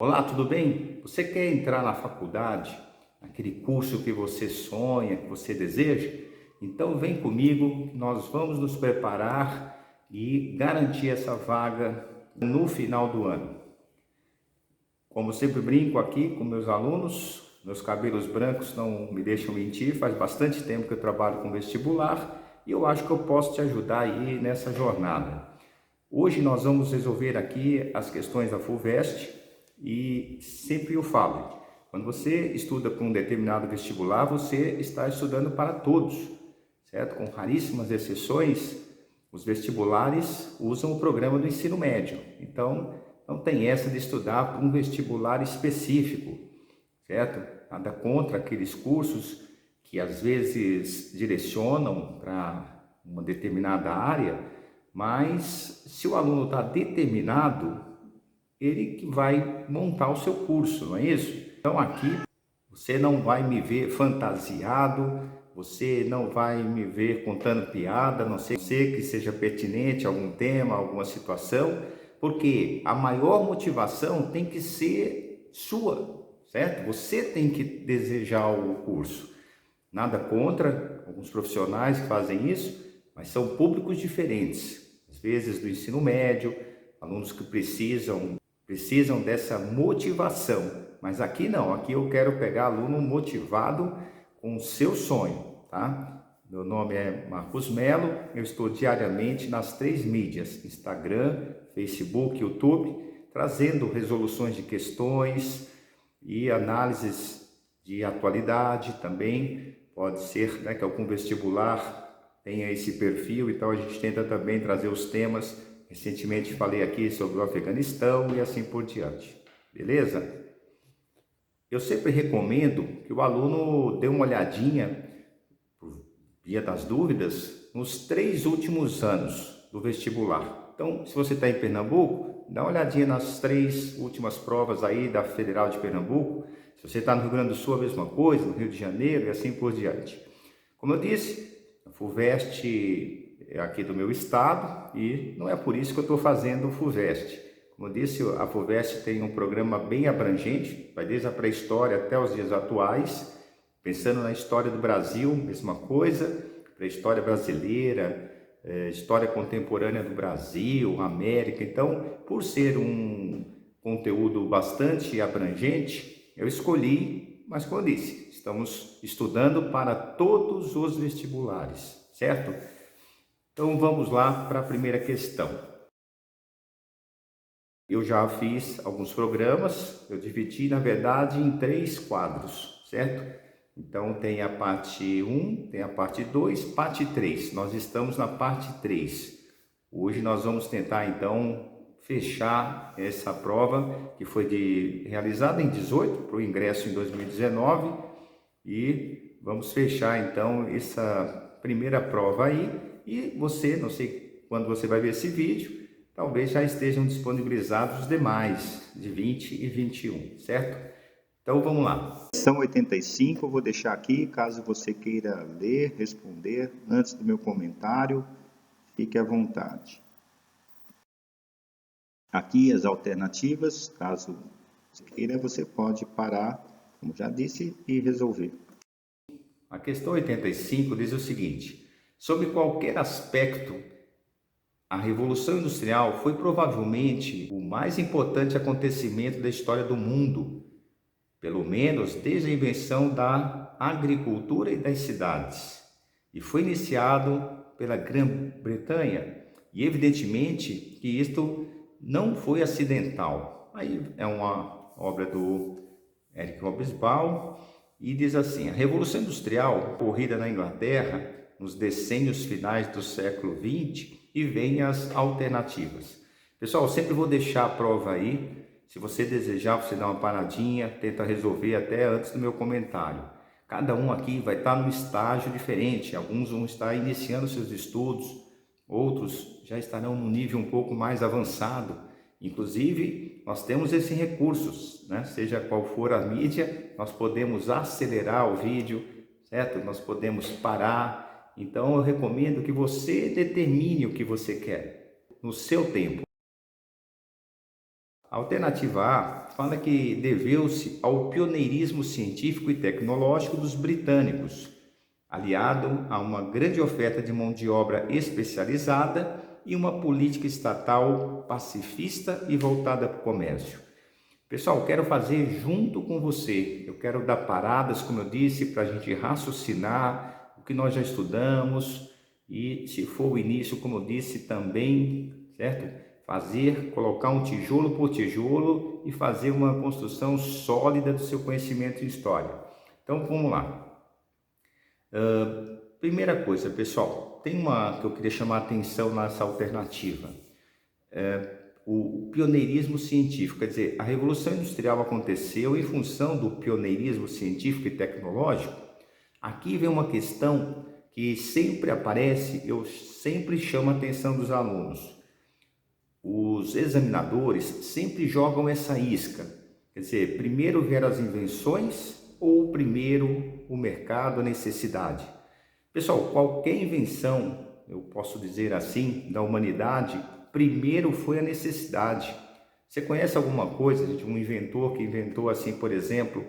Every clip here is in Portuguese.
Olá, tudo bem? Você quer entrar na faculdade, naquele curso que você sonha, que você deseja? Então vem comigo, nós vamos nos preparar e garantir essa vaga no final do ano. Como sempre brinco aqui com meus alunos, meus cabelos brancos não me deixam mentir, faz bastante tempo que eu trabalho com vestibular e eu acho que eu posso te ajudar aí nessa jornada. Hoje nós vamos resolver aqui as questões da FUVEST e sempre eu falo, quando você estuda para um determinado vestibular, você está estudando para todos, certo? Com raríssimas exceções, os vestibulares usam o programa do ensino médio, então não tem essa de estudar para um vestibular específico, certo? Nada contra aqueles cursos que às vezes direcionam para uma determinada área, mas se o aluno está determinado, ele que vai montar o seu curso, não é isso? Então aqui você não vai me ver fantasiado, você não vai me ver contando piada, a não ser que seja pertinente a algum tema, alguma situação, porque a maior motivação tem que ser sua, certo? Você tem que desejar o curso. Nada contra alguns profissionais que fazem isso, mas são públicos diferentes. Às vezes do ensino médio, alunos que precisam dessa motivação. Mas aqui não, aqui eu quero pegar aluno motivado com o seu sonho, tá? Meu nome é Marcos Melo, eu estou diariamente nas 3 mídias, Instagram, Facebook, YouTube, trazendo resoluções de questões e análises de atualidade também. Pode ser, né, que algum vestibular tenha esse perfil, então a gente tenta também trazer os temas. Recentemente falei aqui sobre o Afeganistão e assim por diante. Beleza? Eu sempre recomendo que o aluno dê uma olhadinha, por via das dúvidas, nos 3 últimos anos do vestibular. Então, se você está em Pernambuco, dá uma olhadinha nas 3 últimas provas aí da Federal de Pernambuco. Se você está no Rio Grande do Sul, a mesma coisa, no Rio de Janeiro e assim por diante. Como eu disse, a FUVEST é aqui do meu estado e não é por isso que eu estou fazendo o FUVEST. Como eu disse, a FUVEST tem um programa bem abrangente, vai desde a pré-história até os dias atuais, pensando na história do Brasil, mesma coisa, pré-história brasileira, história contemporânea do Brasil, América. Então, por ser um conteúdo bastante abrangente, eu escolhi, mas como eu disse, estamos estudando para todos os vestibulares, certo? Então vamos lá para a primeira questão. Eu já fiz alguns programas, eu dividi na verdade em 3 quadros, certo? Então tem a parte 1, tem a parte 2, parte 3. Nós estamos na parte 3. Hoje nós vamos tentar então fechar essa prova que foi realizada em 18 para o ingresso em 2019 e vamos fechar então essa primeira prova aí. E você, não sei quando você vai ver esse vídeo, talvez já estejam disponibilizados os demais de 20 e 21, certo? Então vamos lá. Questão 85, eu vou deixar aqui, caso você queira ler, responder antes do meu comentário, fique à vontade. Aqui as alternativas, caso você queira, você pode parar, como já disse, e resolver. A questão 85 diz o seguinte: sob qualquer aspecto, a Revolução Industrial foi provavelmente o mais importante acontecimento da história do mundo, pelo menos desde a invenção da agricultura e das cidades, e foi iniciado pela Grã-Bretanha. E evidentemente que isto não foi acidental. Aí é uma obra do Eric Hobsbawm e diz assim: a Revolução Industrial ocorrida na Inglaterra nos decênios finais do século XX, e vem as alternativas. Pessoal, eu sempre vou deixar a prova aí. Se você desejar, você dá uma paradinha, tenta resolver até antes do meu comentário. Cada um aqui vai estar num estágio diferente. Alguns vão estar iniciando seus estudos, outros já estarão num nível um pouco mais avançado. Inclusive, nós temos esses recursos, né? Seja qual for a mídia, nós podemos acelerar o vídeo, certo? Nós podemos parar. Então, eu recomendo que você determine o que você quer no seu tempo. A alternativa A fala que deveu-se ao pioneirismo científico e tecnológico dos britânicos, aliado a uma grande oferta de mão de obra especializada e uma política estatal pacifista e voltada para o comércio. Pessoal, quero fazer junto com você. Eu quero dar paradas, como eu disse, para a gente raciocinar o que nós já estudamos e, se for o início, como eu disse também, certo? Colocar um tijolo por tijolo e fazer uma construção sólida do seu conhecimento em história. Então, vamos lá. Primeira coisa, pessoal, tem uma que eu queria chamar a atenção nessa alternativa. O pioneirismo científico, quer dizer, a Revolução Industrial aconteceu em função do pioneirismo científico e tecnológico. Aqui vem uma questão que sempre aparece, eu sempre chamo a atenção dos alunos. Os examinadores sempre jogam essa isca, quer dizer, primeiro vieram as invenções ou primeiro o mercado, a necessidade? Pessoal, qualquer invenção, eu posso dizer assim, da humanidade, primeiro foi a necessidade. Você conhece alguma coisa de um inventor que inventou assim, por exemplo,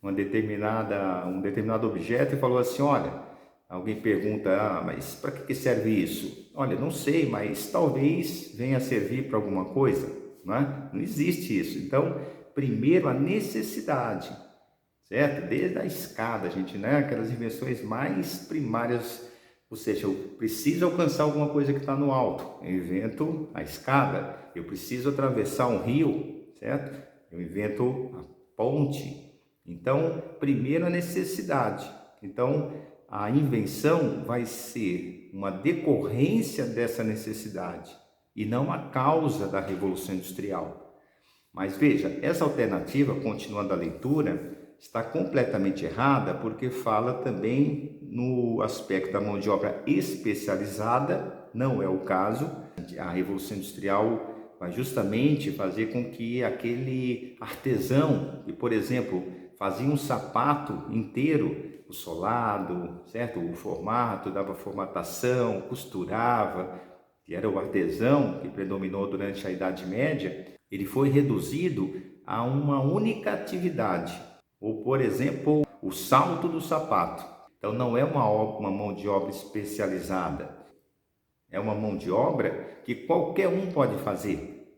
um determinado objeto e falou assim, olha, alguém pergunta, mas para que serve isso? Olha, não sei, mas talvez venha a servir para alguma coisa, não é? Não existe isso. Então, primeiro a necessidade, certo? Desde a escada, gente, né? Aquelas invenções mais primárias, ou seja, eu preciso alcançar alguma coisa que está no alto, eu invento a escada. Eu preciso atravessar um rio, certo? Eu invento a ponte. Então, primeiro a necessidade. Então, a invenção vai ser uma decorrência dessa necessidade e não a causa da Revolução Industrial. Mas veja, essa alternativa, continuando a leitura, está completamente errada porque fala também no aspecto da mão de obra especializada, não é o caso. A Revolução Industrial vai justamente fazer com que aquele artesão que, por exemplo, fazia um sapato inteiro, o solado, certo? O formato, dava formatação, costurava, que era o artesão que predominou durante a Idade Média, ele foi reduzido a uma única atividade. Ou, por exemplo, o salto do sapato. Então, não é uma mão de obra especializada. É uma mão de obra que qualquer um pode fazer.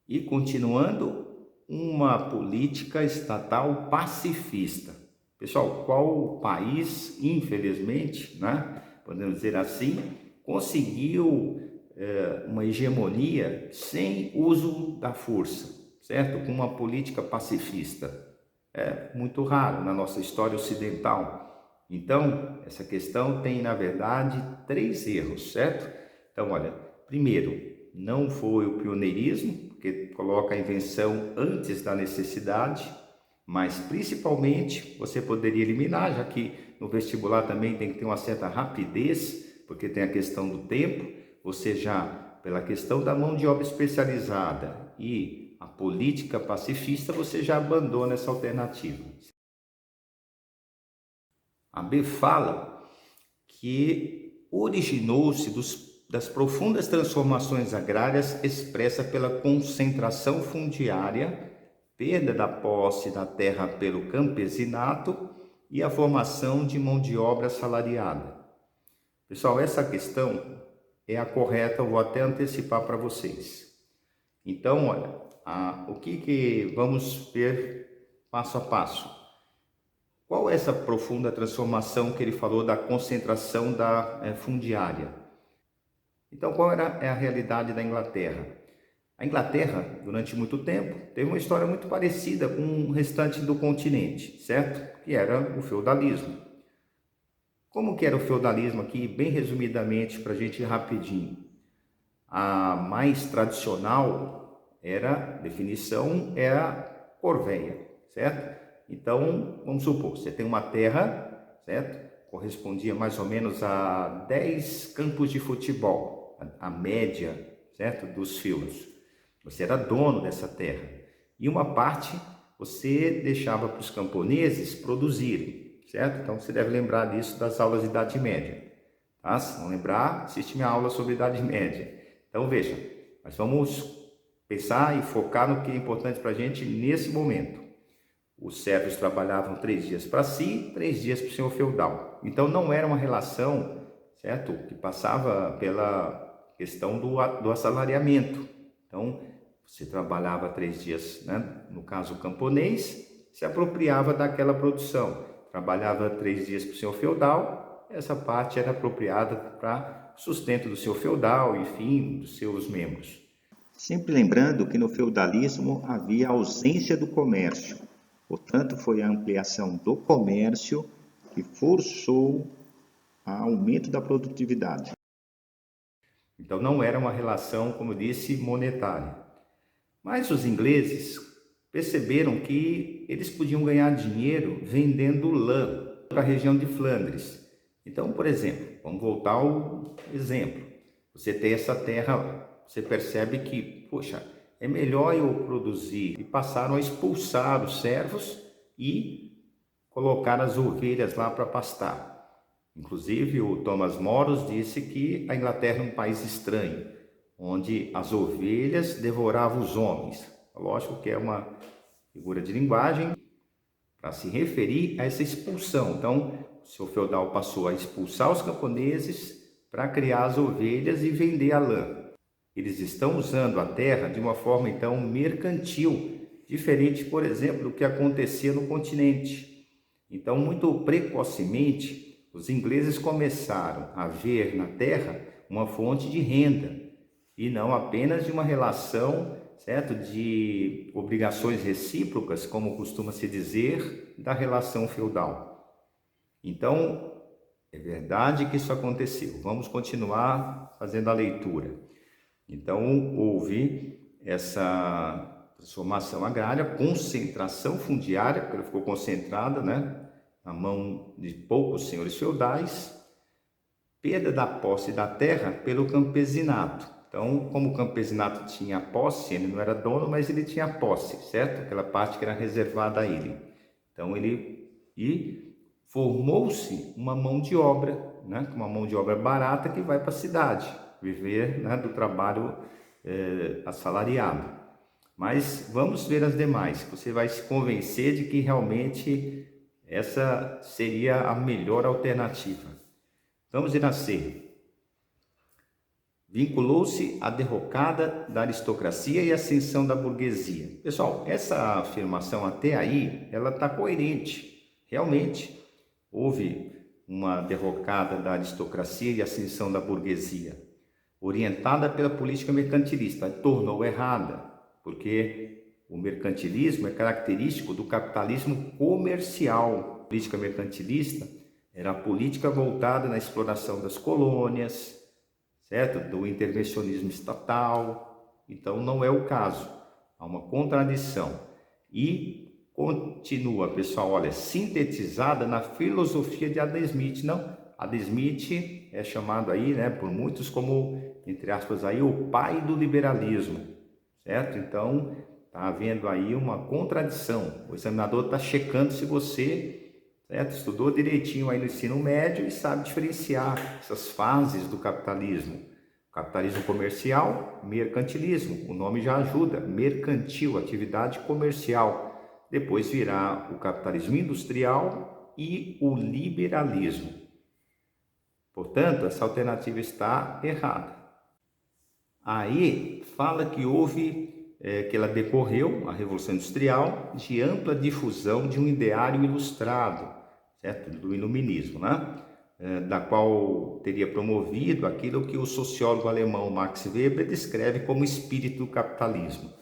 E, continuando, uma política estatal pacifista. Pessoal, qual país, infelizmente, né, podemos dizer assim, conseguiu uma hegemonia sem uso da força, certo? Com uma política pacifista? É muito raro na nossa história ocidental. Então, essa questão tem, na verdade, 3 erros, certo? Então, olha, primeiro, não foi o pioneirismo, porque coloca a invenção antes da necessidade, mas principalmente você poderia eliminar, já que no vestibular também tem que ter uma certa rapidez, porque tem a questão do tempo, você já, pela questão da mão de obra especializada e a política pacifista, você já abandona essa alternativa. A B fala que originou-se das profundas transformações agrárias expressa pela concentração fundiária, perda da posse da terra pelo campesinato e a formação de mão de obra assalariada. Pessoal, essa questão é a correta, eu vou até antecipar para vocês. Então, olha, o que vamos ver passo a passo? Qual é essa profunda transformação que ele falou da concentração da fundiária? Então, qual é a realidade da Inglaterra? A Inglaterra, durante muito tempo, teve uma história muito parecida com o restante do continente, certo? Que era o feudalismo. Como que era o feudalismo aqui, bem resumidamente, para a gente ir rapidinho? A mais tradicional definição era corvéia, certo? Então, vamos supor, você tem uma terra, certo? Correspondia mais ou menos a 10 campos de futebol, a média, certo? Dos fios. Você era dono dessa terra. E uma parte você deixava para os camponeses produzirem, certo? Então, você deve lembrar disso das aulas de Idade Média. Tá? Se não lembrar, assiste minha aula sobre Idade Média. Então, veja, nós vamos pensar e focar no que é importante para a gente nesse momento. Os servos trabalhavam 3 dias para si, 3 dias para o senhor feudal. Então não era uma relação, certo, que passava pela questão do assalariamento. Então você trabalhava 3 dias, né? No caso o camponês, se apropriava daquela produção. Trabalhava 3 dias para o senhor feudal, essa parte era apropriada para sustento do senhor feudal, enfim, dos seus membros. Sempre lembrando que no feudalismo havia ausência do comércio. Portanto, foi a ampliação do comércio que forçou o aumento da produtividade. Então, não era uma relação, como disse, monetária. Mas os ingleses perceberam que eles podiam ganhar dinheiro vendendo lã para a região de Flandres. Então, por exemplo, vamos voltar ao exemplo. Você tem essa terra, você percebe que, poxa, é melhor eu produzir. E passaram a expulsar os servos e colocar as ovelhas lá para pastar. Inclusive, o Thomas Moros disse que a Inglaterra é um país estranho, onde as ovelhas devoravam os homens. Lógico que é uma figura de linguagem para se referir a essa expulsão. Então, o senhor feudal passou a expulsar os camponeses para criar as ovelhas e vender a lã. Eles estão usando a terra de uma forma, então, mercantil, diferente, por exemplo, do que acontecia no continente. Então, muito precocemente, os ingleses começaram a ver na terra uma fonte de renda e não apenas de uma relação, certo, de obrigações recíprocas, como costuma se dizer, da relação feudal. Então, é verdade que isso aconteceu. Vamos continuar fazendo a leitura. Então, houve essa transformação agrária, concentração fundiária, porque ela ficou concentrada, né, na mão de poucos senhores feudais, perda da posse da terra pelo campesinato. Então, como o campesinato tinha posse, ele não era dono, mas ele tinha posse, certo? Aquela parte que era reservada a ele. Então, formou-se uma mão de obra, né, uma mão de obra barata que vai para a cidade, viver, né, do trabalho assalariado. Mas vamos ver as demais, você vai se convencer de que realmente essa seria a melhor alternativa. Vamos ir na C. Vinculou-se à derrocada da aristocracia e ascensão da burguesia. Pessoal, essa afirmação até aí, ela está coerente. Realmente, houve uma derrocada da aristocracia e ascensão da burguesia, orientada pela política mercantilista. Tornou errada, porque o mercantilismo é característico do capitalismo comercial. A política mercantilista era a política voltada na exploração das colônias, certo? Do intervencionismo estatal. Então, não é o caso. Há uma contradição. E continua, pessoal, olha, sintetizada na filosofia de Adam Smith. Não, Adam Smith é chamado aí, né, por muitos como, entre aspas, aí, o pai do liberalismo, certo? Então, está havendo aí uma contradição. O examinador está checando se você, certo, estudou direitinho aí no ensino médio e sabe diferenciar essas fases do capitalismo. Capitalismo comercial, mercantilismo. O nome já ajuda. Mercantil, atividade comercial. Depois virá o capitalismo industrial e o liberalismo. Portanto, essa alternativa está errada. Aí fala que houve, que ela decorreu, a Revolução Industrial, de ampla difusão de um ideário ilustrado, certo? Do iluminismo, né? Da qual teria promovido aquilo que o sociólogo alemão Max Weber descreve como espírito do capitalismo.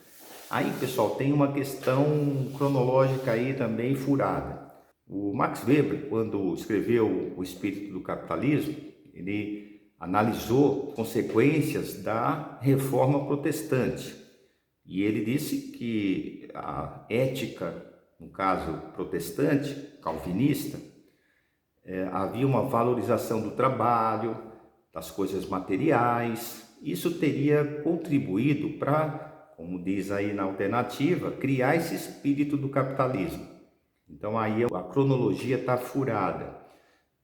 Aí, pessoal, tem uma questão cronológica aí também furada. O Max Weber, quando escreveu O Espírito do Capitalismo, ele analisou consequências da reforma protestante. E ele disse que a ética, no caso protestante, calvinista, havia uma valorização do trabalho, das coisas materiais. Isso teria contribuído para, como diz aí na alternativa, criar esse espírito do capitalismo. Então aí a cronologia está furada.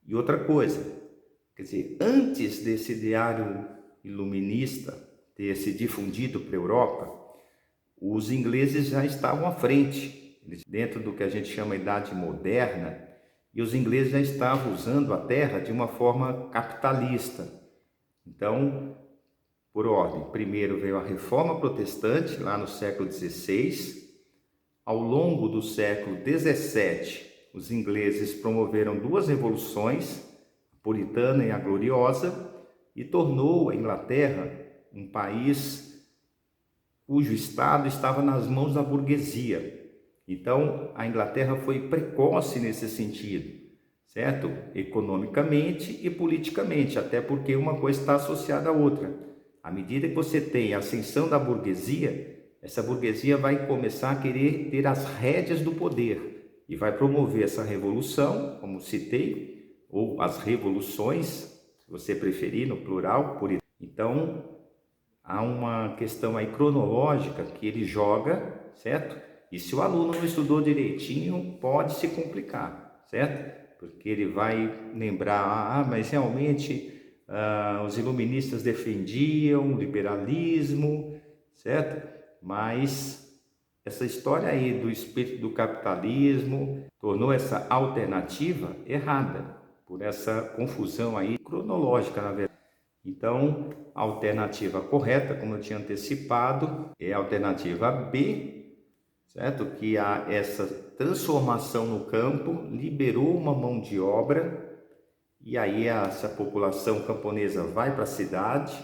E outra coisa, quer dizer, antes desse ideário iluminista ter se difundido para a Europa, os ingleses já estavam à frente, dentro do que a gente chama de Idade Moderna, e os ingleses já estavam usando a terra de uma forma capitalista. Então, por ordem, primeiro veio a Reforma Protestante, lá no século XVI. Ao longo do século XVII, os ingleses promoveram duas revoluções, a puritana e a gloriosa, e tornou a Inglaterra um país cujo Estado estava nas mãos da burguesia. Então, a Inglaterra foi precoce nesse sentido, certo? Economicamente e politicamente, até porque uma coisa está associada à outra. À medida que você tem a ascensão da burguesia, essa burguesia vai começar a querer ter as rédeas do poder e vai promover essa revolução, como citei, ou as revoluções, se você preferir, no plural. Então, há uma questão aí cronológica que ele joga, certo? E se o aluno não estudou direitinho, pode se complicar, certo? Porque ele vai lembrar, mas realmente os iluministas defendiam o liberalismo, certo? Mas essa história aí do espírito do capitalismo tornou essa alternativa errada, por essa confusão aí cronológica, na verdade. Então, a alternativa correta, como eu tinha antecipado, é a alternativa B, certo? Que há essa transformação no campo, liberou uma mão de obra, e aí essa população camponesa vai para a cidade,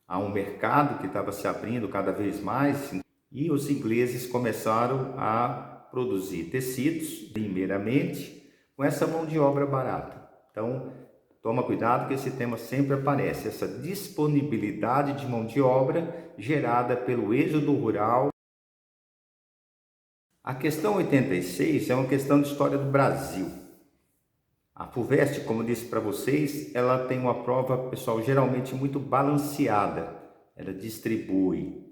há um mercado que estava se abrindo cada vez mais, e os ingleses começaram a produzir tecidos, primeiramente, com essa mão de obra barata. Então, toma cuidado que esse tema sempre aparece, essa disponibilidade de mão de obra gerada pelo êxodo rural. A questão 86 é uma questão de história do Brasil. A FUVEST, como disse para vocês, ela tem uma prova, pessoal, geralmente muito balanceada. Ela distribui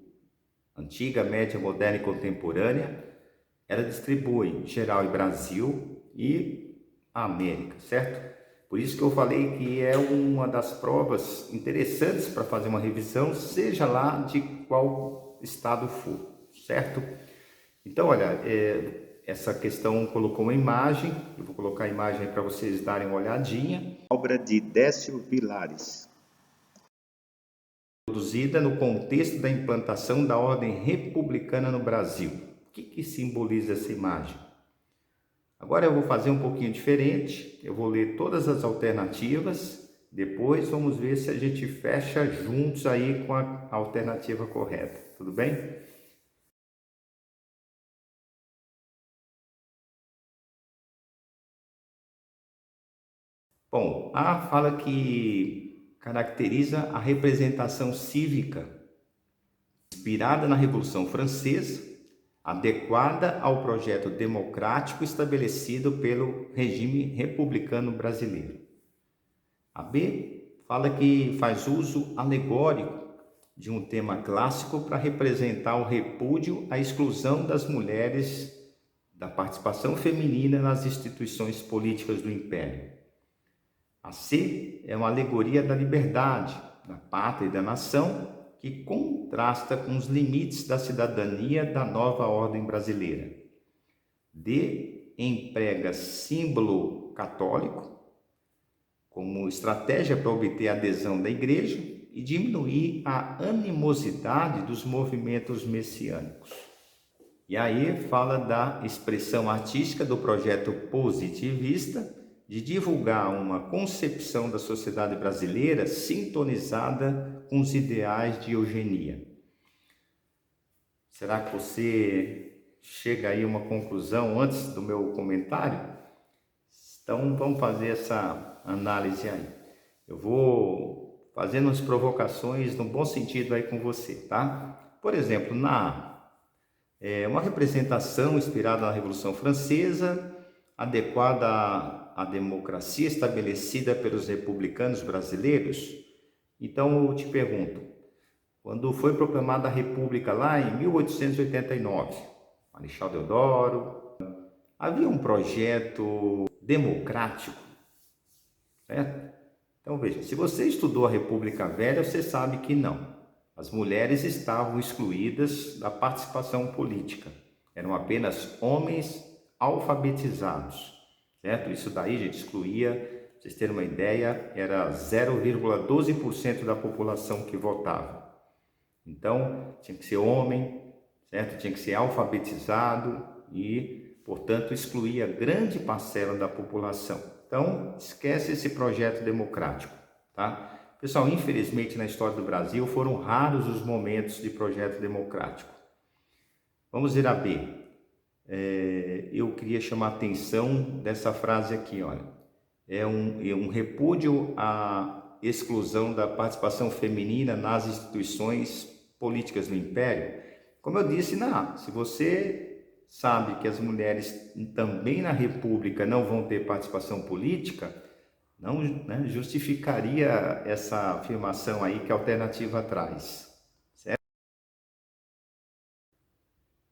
antiga, média, moderna e contemporânea. Ela distribui geral e Brasil e a América, certo? Por isso que eu falei que é uma das provas interessantes para fazer uma revisão, seja lá de qual estado for, certo? Então, olha, essa questão colocou uma imagem, eu vou colocar a imagem para vocês darem uma olhadinha. Obra de Décio Vilares. Produzida no contexto da implantação da ordem republicana no Brasil. O que simboliza essa imagem? Agora eu vou fazer um pouquinho diferente, eu vou ler todas as alternativas, depois vamos ver se a gente fecha juntos aí com a alternativa correta, tudo bem? Bom, A fala que caracteriza a representação cívica inspirada na Revolução Francesa, adequada ao projeto democrático estabelecido pelo regime republicano brasileiro. A B fala que faz uso alegórico de um tema clássico para representar o repúdio à exclusão das mulheres da participação feminina nas instituições políticas do Império. A C é uma alegoria da liberdade, da pátria e da nação, que contrasta com os limites da cidadania da nova ordem brasileira. D emprega símbolo católico como estratégia para obter a adesão da igreja e diminuir a animosidade dos movimentos messiânicos. E aí fala da expressão artística do projeto positivista de divulgar uma concepção da sociedade brasileira sintonizada com os ideais de eugenia. Será que você chega aí a uma conclusão antes do meu comentário? Então vamos fazer essa análise aí. Eu vou fazendo umas provocações no bom sentido aí com você, tá? Por exemplo, uma representação inspirada na Revolução Francesa, adequada à democracia estabelecida pelos republicanos brasileiros. Então eu te pergunto, quando foi proclamada a República lá em 1889, Marechal Deodoro, havia um projeto democrático, certo? Então veja, se você estudou a República Velha, você sabe que não. As mulheres estavam excluídas da participação política. Eram apenas homens alfabetizados, certo? Isso daí, gente, excluía, para vocês terem uma ideia, era 0,12% da população que votava. Então, tinha que ser homem, certo? Tinha que ser alfabetizado e, portanto, excluía grande parcela da população. Então, esquece esse projeto democrático, tá? Pessoal, infelizmente, na história do Brasil, foram raros os momentos de projeto democrático. Vamos ver a B. Eu queria chamar a atenção dessa frase aqui, olha. É um repúdio à exclusão da participação feminina nas instituições políticas no Império. Como eu disse, se você sabe que as mulheres também na República não vão ter participação política, não, né, justificaria essa afirmação aí que a alternativa traz. Certo?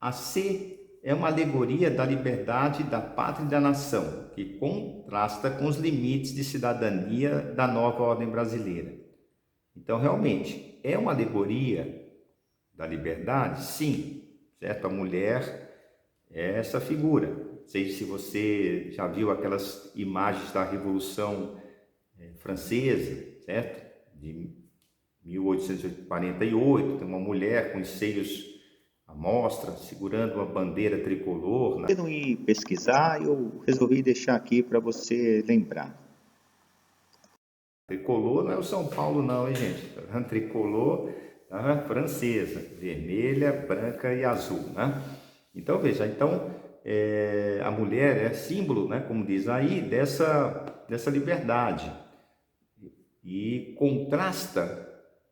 A C é uma alegoria da liberdade, da pátria e da nação, que contrasta com os limites de cidadania da nova ordem brasileira. Então, realmente, é uma alegoria da liberdade? Sim, certo? A mulher é essa figura. Não sei se você já viu aquelas imagens da Revolução Francesa, certo? De 1848, tem uma mulher com os seios à mostra, segurando uma bandeira tricolor. Eu não ia pesquisar, eu resolvi deixar aqui para você lembrar. Tricolor não é o São Paulo não, hein, gente? Tricolor francesa, vermelha, branca e azul, né? Então, veja, a mulher é símbolo, né, como diz aí, dessa liberdade. E contrasta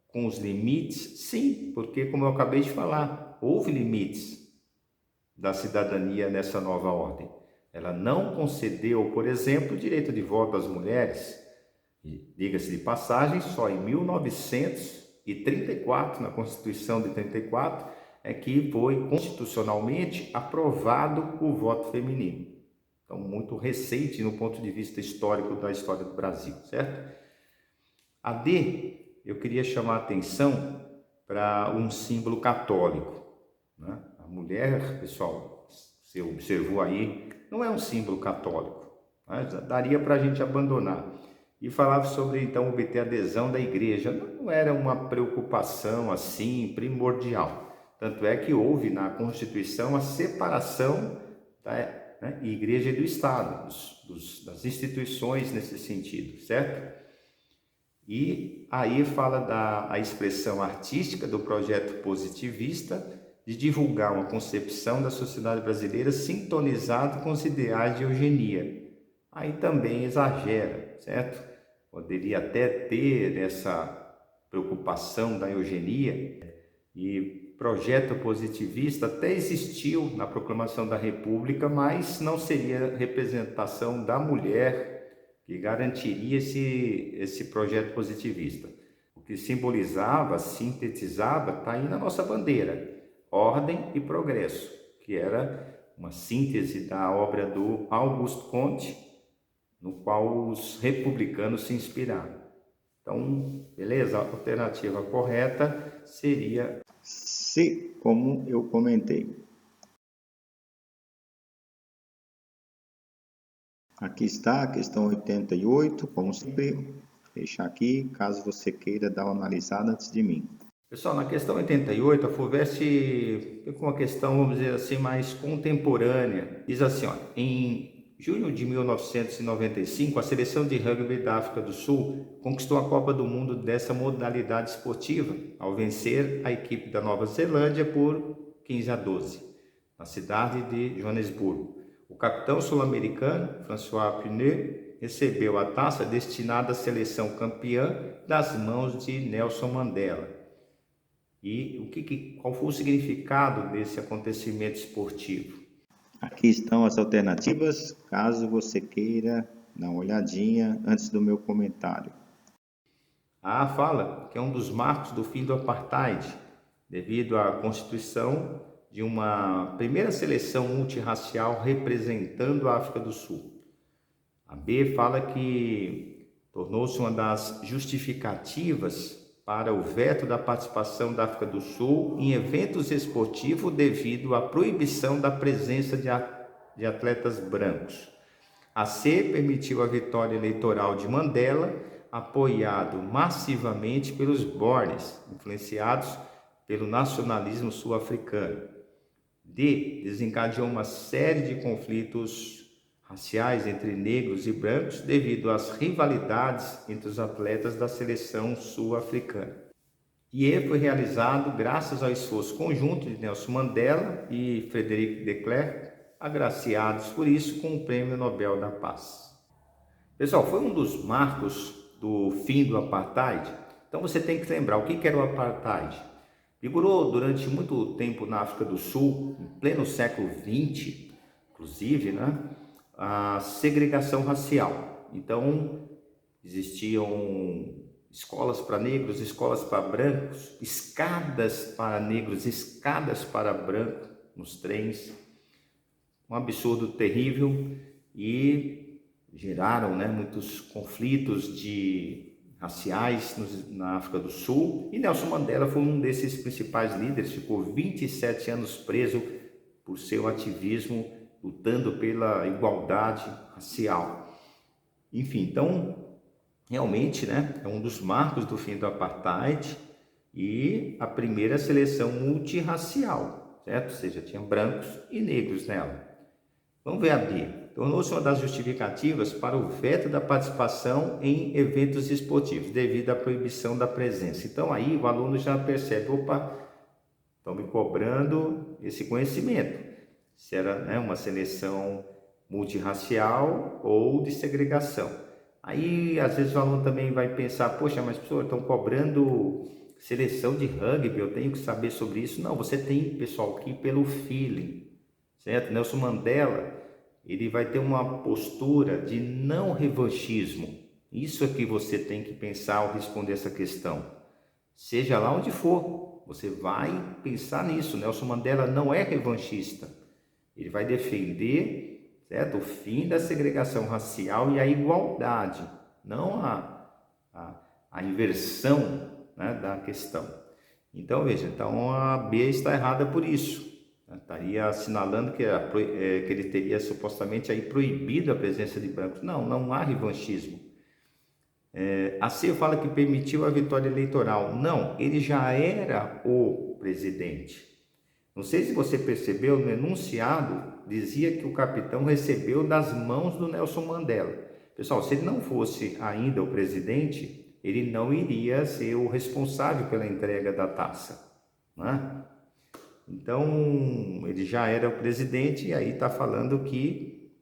com os limites, sim, porque, como eu acabei de falar, houve limites da cidadania nessa nova ordem. Ela não concedeu, por exemplo, o direito de voto às mulheres. Diga-se de passagem, só em 1934, na Constituição de 34, é que foi constitucionalmente aprovado o voto feminino. Então, muito recente no ponto de vista histórico da história do Brasil, certo? A D, eu queria chamar a atenção para um símbolo católico, né? A mulher, pessoal, você observou aí, não é um símbolo católico, né? Daria para a gente abandonar. E falava sobre, então, obter adesão da igreja. Não era uma preocupação assim primordial. Tanto é que houve na Constituição a separação da igreja e do Estado, das instituições nesse sentido, certo? E aí fala a expressão artística do projeto positivista de divulgar uma concepção da sociedade brasileira sintonizada com os ideais de eugenia. Aí também exagera, certo? Poderia até ter essa preocupação da eugenia, e projeto positivista até existiu na proclamação da República, mas não seria representação da mulher que garantiria esse projeto positivista. O que simbolizava, sintetizava, está aí na nossa bandeira, ordem e progresso, que era uma síntese da obra do Auguste Comte, no qual os republicanos se inspiraram. Então, beleza? A alternativa correta seria C, como eu comentei. Aqui está a questão 88, como sempre, deixar aqui, caso você queira dar uma analisada antes de mim. Pessoal, na questão 88, a FUVEST ficou uma questão, vamos dizer assim, mais contemporânea. Diz assim, ó, em junho de 1995, a seleção de rugby da África do Sul conquistou a Copa do Mundo dessa modalidade esportiva, ao vencer a equipe da Nova Zelândia por 15-12, na cidade de Joanesburgo. O capitão sul-americano, François Pinault, recebeu a taça destinada à seleção campeã das mãos de Nelson Mandela. E qual foi o significado desse acontecimento esportivo? Aqui estão as alternativas, caso você queira dar uma olhadinha antes do meu comentário. Fala que é um dos marcos do fim do apartheid, devido à constituição de uma primeira seleção multirracial representando a África do Sul. A B fala que tornou-se uma das justificativas para o veto da participação da África do Sul em eventos esportivos devido à proibição da presença de atletas brancos. A C permitiu a vitória eleitoral de Mandela, apoiado massivamente pelos Boers, influenciados pelo nacionalismo sul-africano. D desencadeou uma série de conflitos raciais entre negros e brancos devido às rivalidades entre os atletas da seleção sul-africana. E E foi realizado graças ao esforço conjunto de Nelson Mandela e Frederic de Klerk, agraciados por isso com o Prêmio Nobel da Paz. Pessoal, foi um dos marcos do fim do Apartheid. Então você tem que lembrar o que era o Apartheid. Vigorou durante muito tempo na África do Sul, em pleno século XX, inclusive, a segregação racial. Então, existiam escolas para negros, escolas para brancos, escadas para negros, escadas para brancos nos trens. Um absurdo terrível e geraram muitos conflitos raciais na África do Sul. E Nelson Mandela foi um desses principais líderes, ficou 27 anos preso por seu ativismo lutando pela igualdade racial. Enfim, então, realmente, é um dos marcos do fim do Apartheid e a primeira seleção multirracial, certo? Ou seja, tinha brancos e negros nela. Vamos ver a D. Tornou-se uma das justificativas para o veto da participação em eventos esportivos, devido à proibição da presença. Então, aí o aluno já percebe, opa, estão me cobrando esse conhecimento. Se era uma seleção multirracial ou de segregação. Aí, às vezes, o aluno também vai pensar, poxa, mas professor, estão cobrando seleção de rugby, eu tenho que saber sobre isso. Não, você tem, pessoal, que ir pelo feeling, certo? Nelson Mandela, ele vai ter uma postura de não revanchismo. Isso é que você tem que pensar ao responder essa questão. Seja lá onde for, você vai pensar nisso. Nelson Mandela não é revanchista. Ele vai defender, certo, o fim da segregação racial e a igualdade, não a inversão da questão. Então, veja, a B está errada por isso. Estaria assinalando que ele teria supostamente aí proibido a presença de brancos. Não há revanchismo. A C fala que permitiu a vitória eleitoral. Não, ele já era o presidente. Não sei se você percebeu, no enunciado dizia que o capitão recebeu das mãos do Nelson Mandela. Pessoal, se ele não fosse ainda o presidente, ele não iria ser o responsável pela entrega da taça, Então, ele já era o presidente e aí está falando que,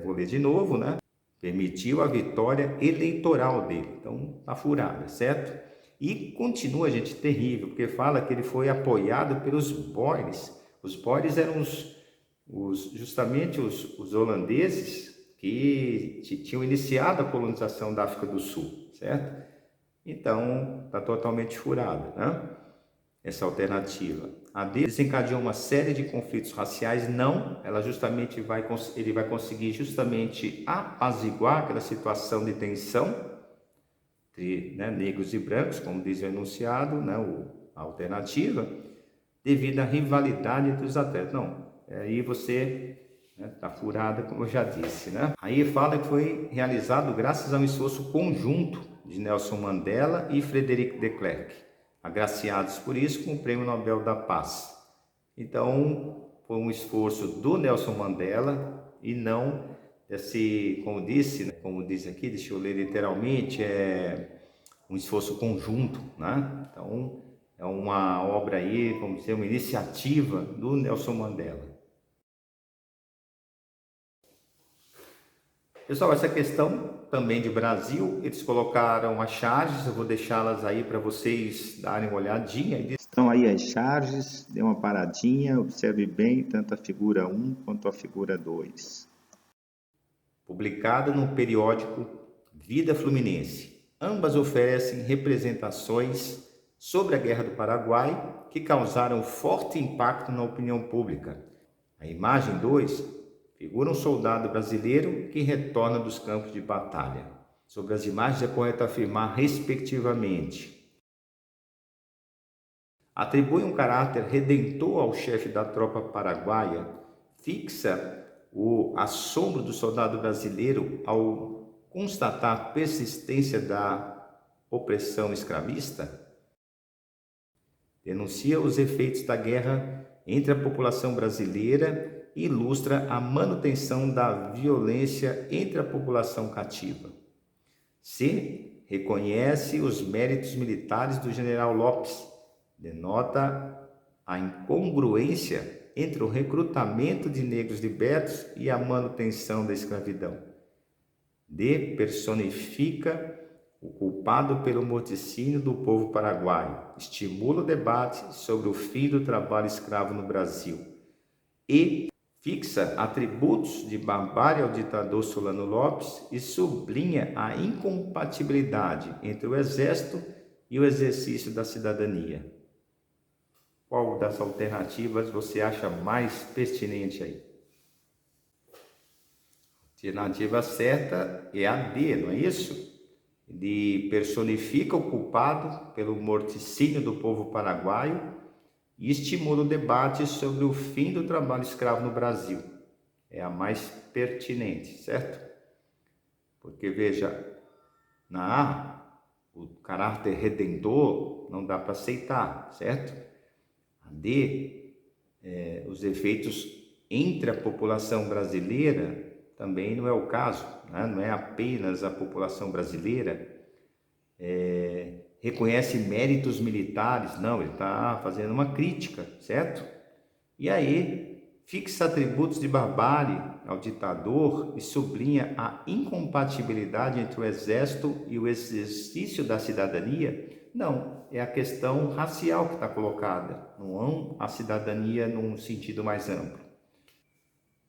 vou ler de novo, permitiu a vitória eleitoral dele. Então, está furada, certo? E continua, gente, terrível, porque fala que ele foi apoiado pelos Boers. Os Boers eram justamente os holandeses que tinham iniciado a colonização da África do Sul, certo? Então, está totalmente furada, essa alternativa. A D desencadeou uma série de conflitos raciais. Não, ele vai conseguir justamente apaziguar aquela situação de tensão entre negros e brancos, como diz o enunciado, a alternativa, devido à rivalidade entre os atletas. Não, aí você está furada, como eu já disse. Aí fala que foi realizado graças a um esforço conjunto de Nelson Mandela e Frederic de Klerk, agraciados por isso com o Prêmio Nobel da Paz. Então, foi um esforço do Nelson Mandela e não como diz aqui, deixa eu ler literalmente, um esforço conjunto, Então, é uma obra aí, como dizer, uma iniciativa do Nelson Mandela. Pessoal, essa questão também de Brasil, eles colocaram as charges, eu vou deixá-las aí para vocês darem uma olhadinha. Estão aí as charges, dê uma paradinha, observe bem tanto a figura 1 quanto a figura 2. Publicada no periódico Vida Fluminense. Ambas oferecem representações sobre a Guerra do Paraguai que causaram forte impacto na opinião pública. A imagem 2 figura um soldado brasileiro que retorna dos campos de batalha. Sobre as imagens é correto afirmar, respectivamente, atribui um caráter redentor ao chefe da tropa paraguaia, fixa o assombro do soldado brasileiro ao constatar persistência da opressão escravista, denuncia os efeitos da guerra entre a população brasileira e ilustra a manutenção da violência entre a população cativa. C. Reconhece os méritos militares do general Lopes, denota a incongruência entre o recrutamento de negros libertos e a manutenção da escravidão. D. Personifica o culpado pelo morticínio do povo paraguaio, estimula o debate sobre o fim do trabalho escravo no Brasil. E fixa atributos de barbárie ao ditador Solano Lopes e sublinha a incompatibilidade entre o exército e o exercício da cidadania. Qual das alternativas você acha mais pertinente aí? A alternativa certa é a D, não é isso? Ele personifica o culpado pelo morticínio do povo paraguaio e estimula o debate sobre o fim do trabalho escravo no Brasil. É a mais pertinente, certo? Porque, veja, na A, o caráter redentor não dá para aceitar, certo? A D, os efeitos entre a população brasileira também não é o caso, né? Não é apenas a população brasileira. Reconhece méritos militares, não, ele está fazendo uma crítica, certo? E aí, fixa atributos de barbárie ao ditador e sublinha a incompatibilidade entre o exército e o exercício da cidadania. Não, é a questão racial que está colocada, não a cidadania num sentido mais amplo.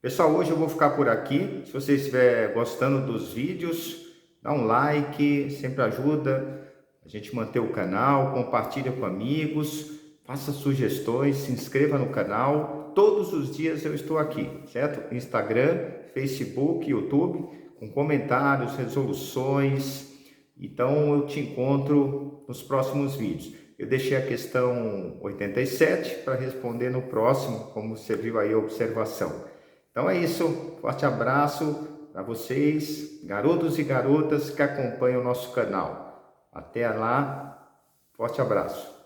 Pessoal, hoje eu vou ficar por aqui. Se você estiver gostando dos vídeos, dá um like, sempre ajuda a gente manter o canal, compartilha com amigos, faça sugestões, se inscreva no canal. Todos os dias eu estou aqui, certo? Instagram, Facebook, YouTube, com comentários, resoluções. Então eu te encontro nos próximos vídeos. Eu deixei a questão 87 para responder no próximo, como você viu aí a observação. Então é isso, forte abraço para vocês, garotos e garotas que acompanham o nosso canal. Até lá, forte abraço.